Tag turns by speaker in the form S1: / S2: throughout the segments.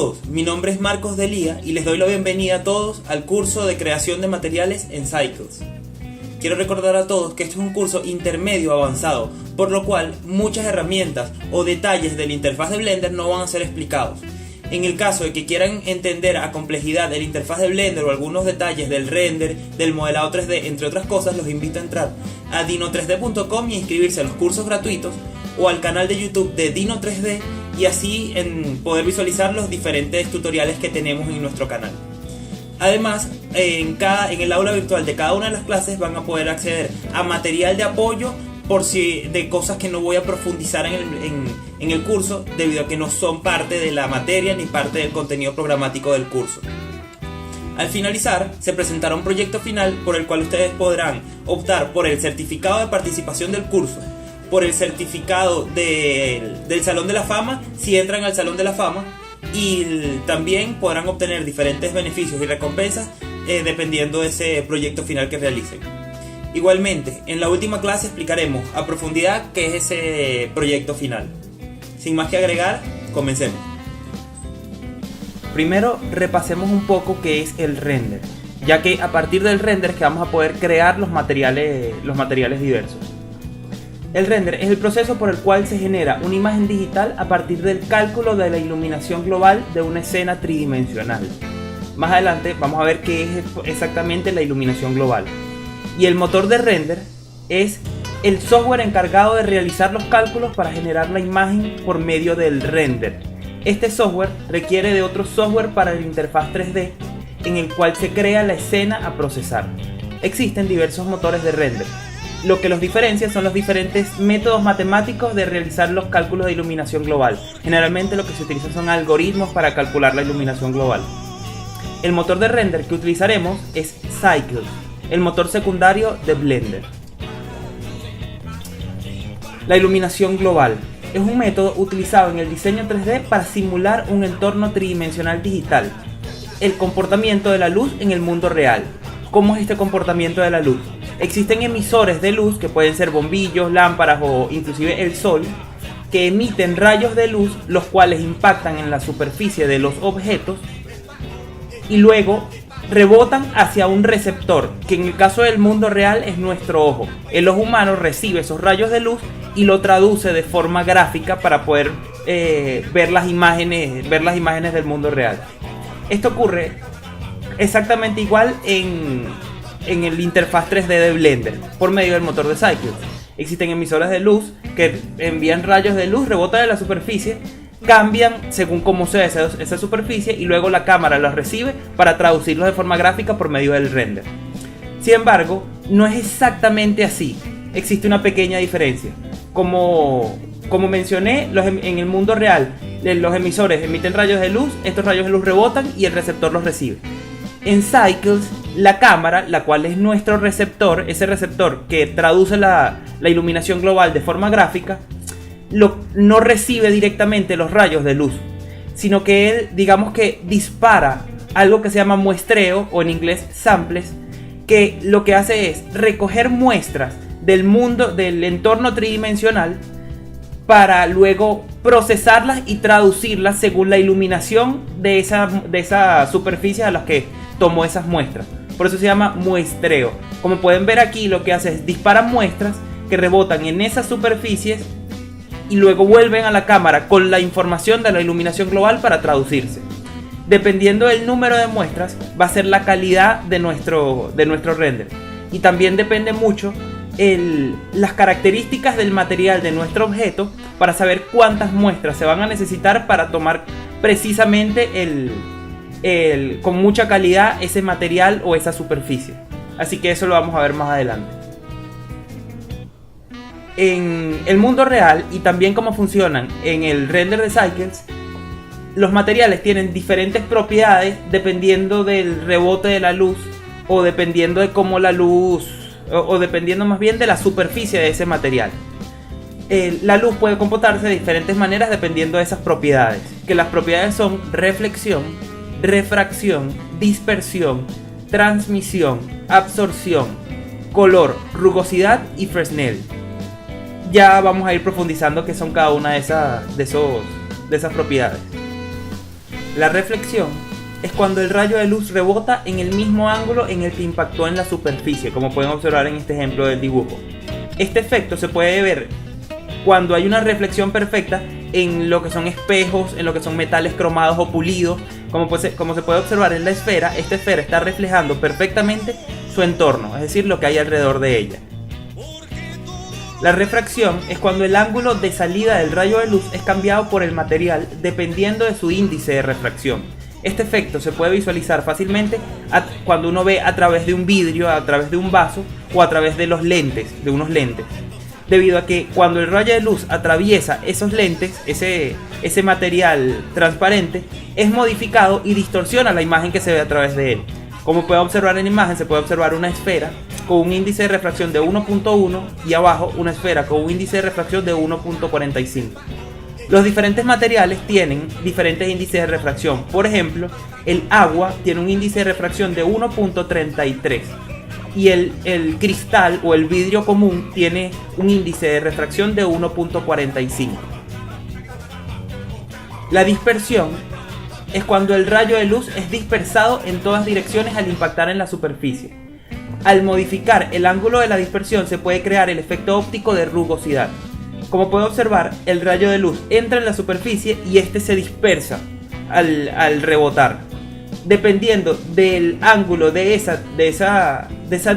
S1: todos, mi nombre es Marcos Delía y les doy la bienvenida a todos al curso de creación de materiales en Cycles. Quiero recordar a todos que esto es un curso intermedio avanzado, por lo cual muchas herramientas o detalles de la interfaz de Blender no van a ser explicados. En el caso de que quieran entender a complejidad de la interfaz de Blender o algunos detalles del render, del modelado 3D, entre otras cosas, los invito a entrar a dino3d.com y inscribirse a los cursos gratuitos o al canal de YouTube de Dino3D y así poder visualizar los diferentes tutoriales que tenemos en nuestro canal. Además, en el aula virtual de cada una de las clases van a poder acceder a material de apoyo de cosas que no voy a profundizar en el curso, debido a que no son parte de la materia ni parte del contenido programático del curso. Al finalizar, se presentará un proyecto final por el cual ustedes podrán optar por el certificado de participación del curso, por el certificado del Salón de la Fama si entran al Salón de la Fama, y también podrán obtener diferentes beneficios y recompensas dependiendo de ese proyecto final que realicen. Igualmente, en la última clase explicaremos a profundidad qué es ese proyecto final. Sin más que agregar, comencemos. Primero repasemos un poco qué es el render, ya que a partir del render es que vamos a poder crear los materiales diversos. El render es el proceso por el cual se genera una imagen digital a partir del cálculo de la iluminación global de una escena tridimensional. Más adelante vamos a ver qué es exactamente la iluminación global. Y el motor de render es el software encargado de realizar los cálculos para generar la imagen por medio del render. Este software requiere de otro software para la interfaz 3D en el cual se crea la escena a procesar. Existen diversos motores de render. Lo que los diferencia son los diferentes métodos matemáticos de realizar los cálculos de iluminación global. Generalmente lo que se utiliza son algoritmos para calcular la iluminación global. El motor de render que utilizaremos es Cycles, el motor secundario de Blender. La iluminación global es un método utilizado en el diseño 3D para simular un entorno tridimensional digital. El comportamiento de la luz en el mundo real. ¿Cómo es este comportamiento de la luz? Existen emisores de luz que pueden ser bombillos, lámparas o inclusive el sol, que emiten rayos de luz los cuales impactan en la superficie de los objetos y luego rebotan hacia un receptor, que en el caso del mundo real es nuestro ojo. El ojo humano recibe esos rayos de luz y lo traduce de forma gráfica para poder ver las imágenes del mundo real. Esto ocurre exactamente igual en el interfaz 3D de Blender por medio del motor de Cycles. Existen emisoras de luz que envían rayos de luz, rebotan en la superficie, cambian según cómo sea esa superficie y luego la cámara los recibe para traducirlos de forma gráfica por medio del render. Sin embargo, no es exactamente así. Existe una pequeña diferencia. Como mencioné, en el mundo real los emisores emiten rayos de luz, estos rayos de luz rebotan y el receptor los recibe. En Cycles, la cámara, la cual es nuestro receptor, ese receptor que traduce la iluminación global de forma gráfica, no recibe directamente los rayos de luz, sino que él, digamos que dispara algo que se llama muestreo, o en inglés samples, que lo que hace es recoger muestras del mundo, del entorno tridimensional, para luego procesarlas y traducirlas según la iluminación de esa superficie a las que tomó esas muestras. Por eso se llama muestreo. Como pueden ver aquí, lo que hace es disparar muestras que rebotan en esas superficies y luego vuelven a la cámara con la información de la iluminación global para traducirse. Dependiendo del número de muestras, va a ser la calidad de nuestro render. Y también depende mucho las características del material de nuestro objeto para saber cuántas muestras se van a necesitar para tomar precisamente con mucha calidad ese material o esa superficie. Así que eso lo vamos a ver más adelante. En el mundo real y también cómo funcionan en el render de Cycles, los materiales tienen diferentes propiedades dependiendo del rebote de la luz o dependiendo de cómo la luz, o dependiendo más bien de la superficie de ese material. La luz puede comportarse de diferentes maneras dependiendo de esas propiedades, que las propiedades son reflexión, refracción, dispersión, transmisión, absorción, color, rugosidad y Fresnel. Ya vamos a ir profundizando qué son cada una de esas propiedades. La reflexión es cuando el rayo de luz rebota en el mismo ángulo en el que impactó en la superficie, como pueden observar en este ejemplo del dibujo. Este efecto se puede ver cuando hay una reflexión perfecta en lo que son espejos, en lo que son metales cromados o pulidos. Como se puede observar en la esfera, esta esfera está reflejando perfectamente su entorno, es decir, lo que hay alrededor de ella. La refracción es cuando el ángulo de salida del rayo de luz es cambiado por el material dependiendo de su índice de refracción. Este efecto se puede visualizar fácilmente cuando uno ve a través de un vidrio, a través de un vaso o a través de unos lentes, debido a que cuando el rayo de luz atraviesa esos lentes, ese material transparente, es modificado y distorsiona la imagen que se ve a través de él. Como puede observar en la imagen, se puede observar una esfera con un índice de refracción de 1.1 y abajo una esfera con un índice de refracción de 1.45. Los diferentes materiales tienen diferentes índices de refracción. Por ejemplo, el agua tiene un índice de refracción de 1.33 y el cristal o el vidrio común tiene un índice de refracción de 1.45. La dispersión es cuando el rayo de luz es dispersado en todas direcciones al impactar en la superficie. Al modificar el ángulo de la dispersión se puede crear el efecto óptico de rugosidad. Como puede observar, el rayo de luz entra en la superficie y este se dispersa al rebotar. Dependiendo del ángulo de esa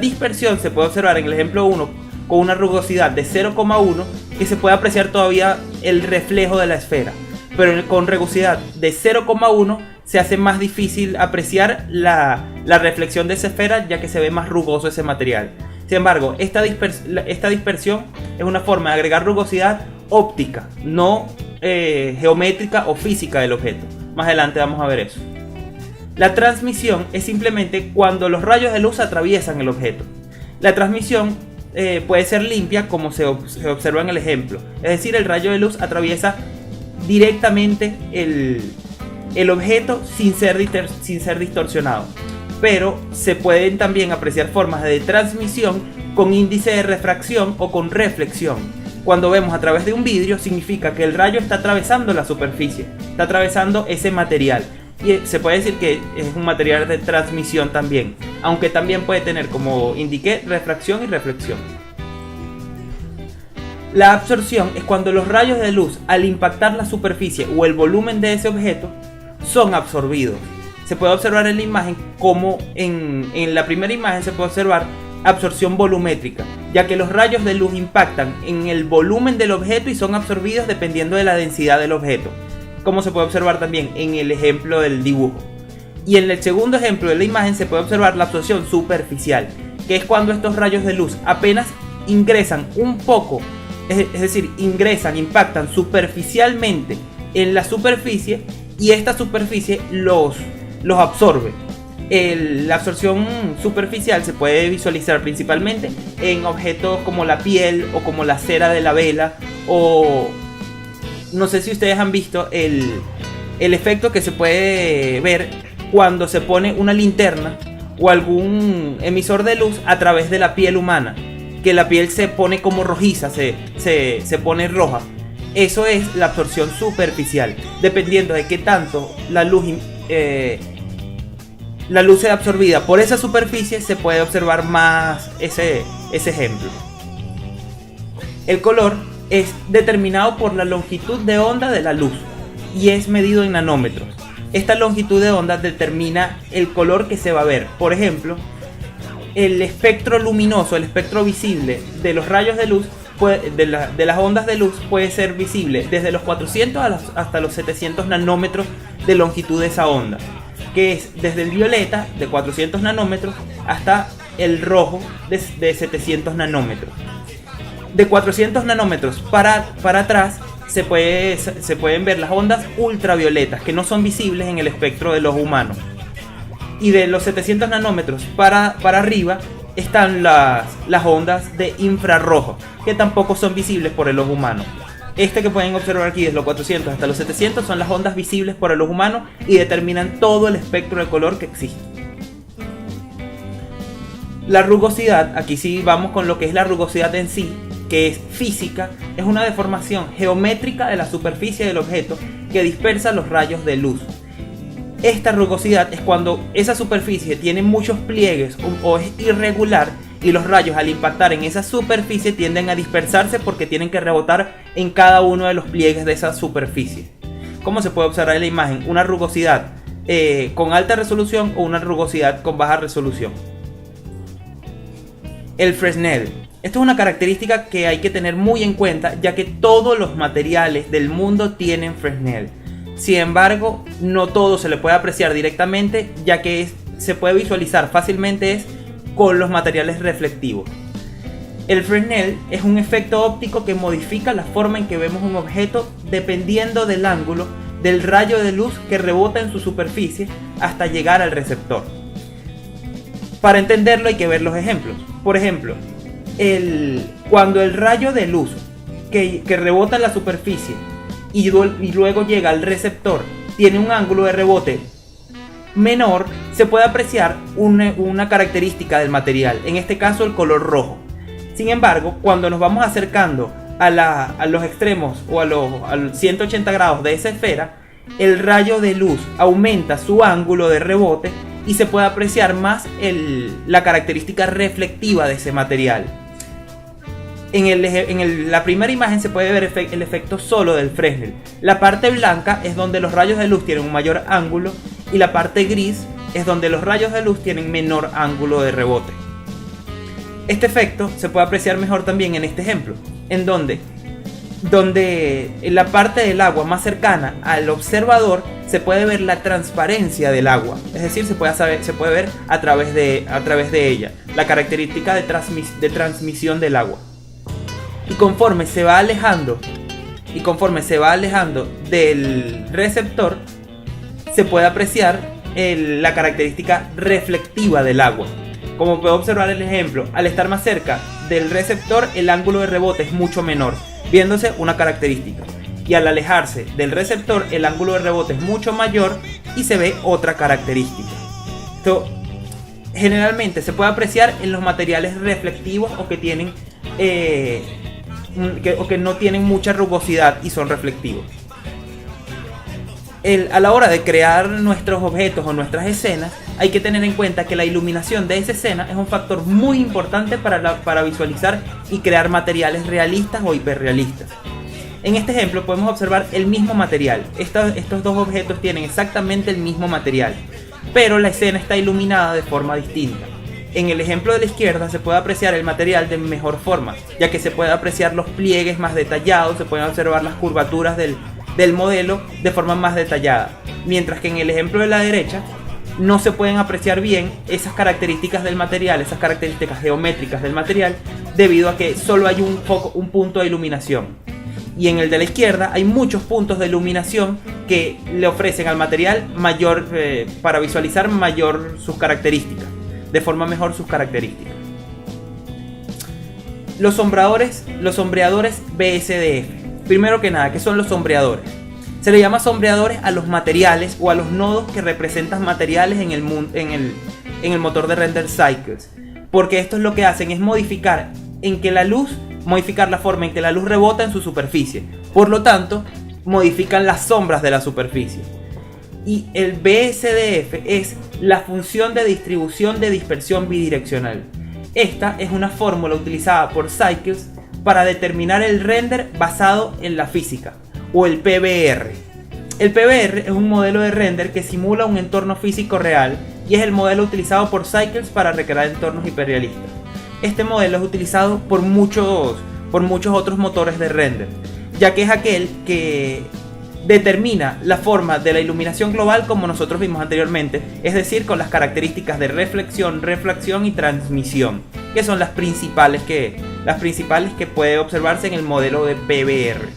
S1: dispersión, se puede observar en el ejemplo 1 con una rugosidad de 0,1 que se puede apreciar todavía el reflejo de la esfera, pero con rugosidad de 0,1 se hace más difícil apreciar la reflexión de esa esfera, ya que se ve más rugoso ese material. Sin embargo, esta dispersión es una forma de agregar rugosidad óptica, no geométrica o física del objeto. Más adelante vamos a ver eso. La transmisión es simplemente cuando los rayos de luz atraviesan el objeto. La transmisión puede ser limpia, como se observa en el ejemplo. Es decir, el rayo de luz atraviesa directamente el objeto sin ser distorsionado. Pero se pueden también apreciar formas de transmisión con índice de refracción o con reflexión. Cuando vemos a través de un vidrio, significa que el rayo está atravesando la superficie, está atravesando ese material. Y se puede decir que es un material de transmisión también, aunque también puede tener, como indiqué, refracción y reflexión. La absorción es cuando los rayos de luz, al impactar la superficie o el volumen de ese objeto, son absorbidos. Se puede observar en la imagen como en la primera imagen se puede observar absorción volumétrica, ya que los rayos de luz impactan en el volumen del objeto y son absorbidos dependiendo de la densidad del objeto, como se puede observar también en el ejemplo del dibujo. Y en el segundo ejemplo de la imagen se puede observar la absorción superficial, que es cuando estos rayos de luz apenas ingresan un poco, es decir, impactan superficialmente en la superficie y esta superficie los absorbe. La absorción superficial se puede visualizar principalmente en objetos como la piel o como la cera de la vela, o no sé si ustedes han visto el efecto que se puede ver cuando se pone una linterna o algún emisor de luz a través de la piel humana, que la piel se pone como rojiza, se pone roja. Eso es la absorción superficial. Dependiendo de qué tanto la luz sea absorbida por esa superficie, se puede observar más ese ejemplo. El color es determinado por la longitud de onda de la luz y es medido en nanómetros. Esta longitud de onda determina el color que se va a ver. Por ejemplo, el espectro luminoso, el espectro visible de los rayos de luz, de las ondas de luz, puede ser visible desde los 400 hasta los 700 nanómetros de longitud de esa onda, que es desde el violeta de 400 nanómetros hasta el rojo de 700 nanómetros. De 400 nanómetros para atrás se pueden ver las ondas ultravioletas, que no son visibles en el espectro de los humanos. Y de los 700 nanómetros para arriba están las ondas de infrarrojo, que tampoco son visibles por el ojo humano. Este que pueden observar aquí, desde los 400 hasta los 700, son las ondas visibles por el ojo humano y determinan todo el espectro de color que existe. La rugosidad, aquí sí vamos con lo que es la rugosidad en sí, que es física, es una deformación geométrica de la superficie del objeto que dispersa los rayos de luz. Esta rugosidad es cuando esa superficie tiene muchos pliegues o es irregular, y los rayos al impactar en esa superficie tienden a dispersarse porque tienen que rebotar en cada uno de los pliegues de esa superficie. Como se puede observar en la imagen, una rugosidad con alta resolución o una rugosidad con baja resolución. El Fresnel. Esto es una característica que hay que tener muy en cuenta, ya que todos los materiales del mundo tienen Fresnel. Sin embargo, no todo se le puede apreciar directamente, ya que se puede visualizar fácilmente con los materiales reflectivos. El Fresnel es un efecto óptico que modifica la forma en que vemos un objeto dependiendo del ángulo del rayo de luz que rebota en su superficie hasta llegar al receptor. Para entenderlo hay que ver los ejemplos. Por ejemplo, cuando el rayo de luz que rebota en la superficie y luego llega al receptor tiene un ángulo de rebote menor, se puede apreciar una característica del material, en este caso el color rojo. Sin embargo, cuando nos vamos acercando a los extremos o a los 180 grados de esa esfera, el rayo de luz aumenta su ángulo de rebote y se puede apreciar más la característica reflectiva de ese material. En la primera imagen se puede ver el efecto solo del Fresnel. La parte blanca es donde los rayos de luz tienen un mayor ángulo y la parte gris es donde los rayos de luz tienen menor ángulo de rebote. Este efecto se puede apreciar mejor también en este ejemplo, en donde en la parte del agua más cercana al observador se puede ver la transparencia del agua, es decir, se puede ver a través de ella, la característica de transmisión del agua. Y conforme se va alejando del receptor, se puede apreciar la característica reflectiva del agua. Como puedo observar en el ejemplo, al estar más cerca del receptor, el ángulo de rebote es mucho menor, viéndose una característica. Y al alejarse del receptor, el ángulo de rebote es mucho mayor y se ve otra característica. Esto generalmente se puede apreciar en los materiales reflectivos o que tienen o que no tienen mucha rugosidad y son reflectivos. A la hora de crear nuestros objetos o nuestras escenas, hay que tener en cuenta que la iluminación de esa escena es un factor muy importante para visualizar y crear materiales realistas o hiperrealistas. En este ejemplo podemos observar el mismo material. Estos dos objetos tienen exactamente el mismo material, pero la escena está iluminada de forma distinta. En el ejemplo de la izquierda se puede apreciar el material de mejor forma, ya que se puede apreciar los pliegues más detallados, se pueden observar las curvaturas del modelo de forma más detallada, mientras que en el ejemplo de la derecha no se pueden apreciar bien esas características del material, esas características geométricas del material, debido a que solo hay un punto de iluminación. Y en el de la izquierda hay muchos puntos de iluminación que le ofrecen al material para visualizar sus características, de forma mejor sus características. Los sombreadores BSDF. Primero que nada, ¿qué son los sombreadores? Se le llama sombreadores a los materiales o a los nodos que representan materiales en el motor de render cycles, porque esto es lo que hacen, es modificar la forma en que la luz rebota en su superficie. Por lo tanto, modifican las sombras de la superficie. Y el BSDF es la función de distribución de dispersión bidireccional. Esta es una fórmula utilizada por Cycles para determinar el render basado en la física, o el PBR. El PBR es un modelo de render que simula un entorno físico real y es el modelo utilizado por Cycles para recrear entornos hiperrealistas. Este modelo es utilizado por muchos otros motores de render, ya que es aquel que determina la forma de la iluminación global como nosotros vimos anteriormente, es decir, con las características de reflexión, refracción y transmisión, que son las principales que puede observarse en el modelo de PBR.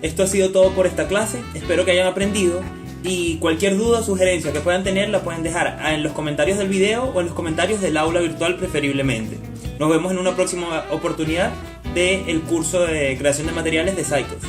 S1: Esto ha sido todo por esta clase, espero que hayan aprendido y cualquier duda o sugerencia que puedan tener la pueden dejar en los comentarios del video o en los comentarios del aula virtual preferiblemente. Nos vemos en una próxima oportunidad del curso de creación de materiales de Cycles.